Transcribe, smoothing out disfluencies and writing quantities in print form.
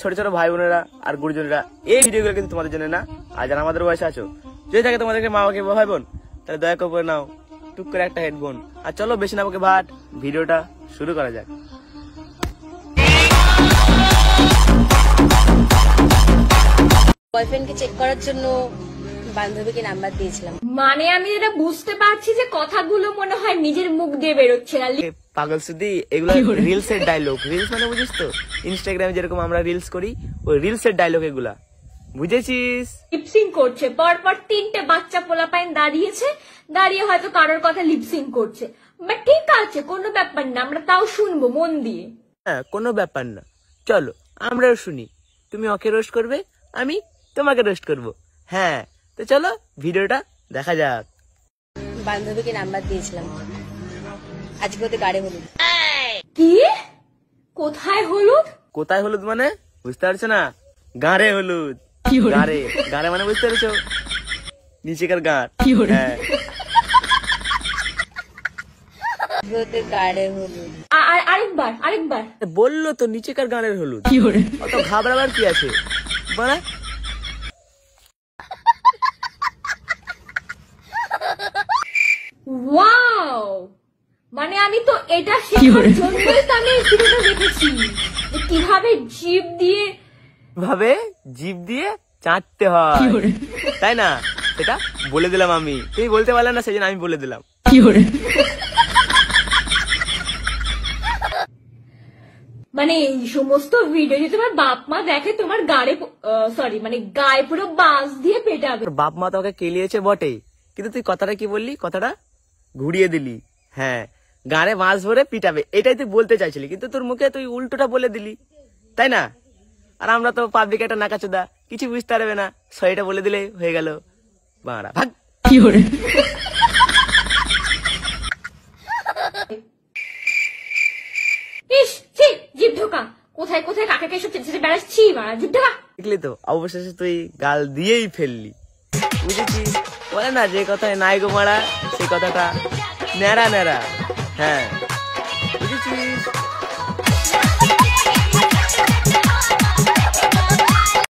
ছোট ছোট ভাই বোনেরা আর গুরুজনেরা, এই ভিডিওগুলো কিন্তু তোমাদের জন্য না। আর যারা আমাদের বয়সে আছো, যদি থাকে তোমাদেরকে মা বাবাকে ভাই বোন, তাহলে দয়া করে নাও টুক করে একটা হেডফোন। আর চলো বেশি না আমাকে ভাট, ভিডিওটা শুরু করা যাক। বয়ফ্রেন্ডকে চেক করার জন্য বান্ধবীকে নাম্বার দিয়েছিলাম। মানে আমি যেটা বুঝতে পারছি যে কথাগুলো মনে হয় নিজের মুখ দিয়ে বেরোচ্ছে না। পাগল সুদি, এগুলো রিলস এর ডায়লগ। রিলস মানে বুঝিস তো, ইনস্টাগ্রামে যেরকম আমরা রিলস করি, ওই রিলস এর ডায়লগ এগুলা, বুঝেছিস? লিপসিং করছে, পরপর 3টে বাচ্চা পোলাপাইন দাঁড়িয়ে হয়তো কারোর কথা লিপসিং করছে। বাট ঠিক আছে, কোনো ব্যাপার না, আমরা তাও শুনবো মন দিয়ে। হ্যাঁ, কোনো ব্যাপার না, চলো আমরাও শুনি। তুমি ওকে রোস্ট করবে, আমি তোমাকে রোস্ট করব। হ্যাঁ, তো চলো ভিডিওটা দেখা যাক। বান্ধবীকে নাম্বার দিয়েছিলাম, আজকে ওদের গাড়ি হলুদ। কি? কোথায় হলুদ? কোথায় হলুদ মানে বুঝতে পারছো না? গাঁড়ে হলুদ। গাঁড়ে গাঁড়ে মানে বুঝতে পারছো? নিচেকার গাঁট। হ্যাঁ, ওদের গাড়ি হলুদ। আরেকবার বললো তো নিচেকার গাঁড়ের হলুদ। অত ঘাবড়াবার কি আছে মানে? ওয়াও, মানে আমি তো এটা শেখার জন্যই তো আমি এই ভিডিওটা দেখেছি, যে কিভাবে জিভ দিয়ে চাটতে হয়, তাই না? সেটা বলে দিলাম আমি, তুমি বলতে পারলে না, সেই জন্য আমি বলে দিলাম। মানে এই সমস্ত ভিডিও যদি তোমার বাপ মা দেখে, তোমার গায়ে পুরো বাস দিয়ে পেটাবে। বাপ মা তোকে কেলিয়েছে বটে, কিন্তু তুই কথাটা কি বললি? কথাটা ঘুরিয়ে দিলি। হ্যাঁ, গাড়ে মাছ ভরে পিটাবে, এটাই তুই বলতে চাইছিলি, কিন্তু তোর মুখে তুই উল্টোটা বলে দিলি, তাই না? আর আমরা তো পাবলিক একটা নাকাচোদা, কিছু বুঝতে পারবে না, সরিটা বলে দিলে হয়ে গেল। বাড়া ভাগ। ইস, ছি, জিভ ঢোকা। কোথায় কোথায় কাকে কে সব চেঁচে বেড়াচ্ছি, মারা জিভ ঢোকা। দেখলি তো, অবশেষে তুই গাল দিয়েই ফেললি, বুঝেছিস? বলে না, যে কথায় নাই গো মারা, সেই কথাটা ন্যাড়া ন্যাড়া। হ্যাঁ, বুঝেছিস?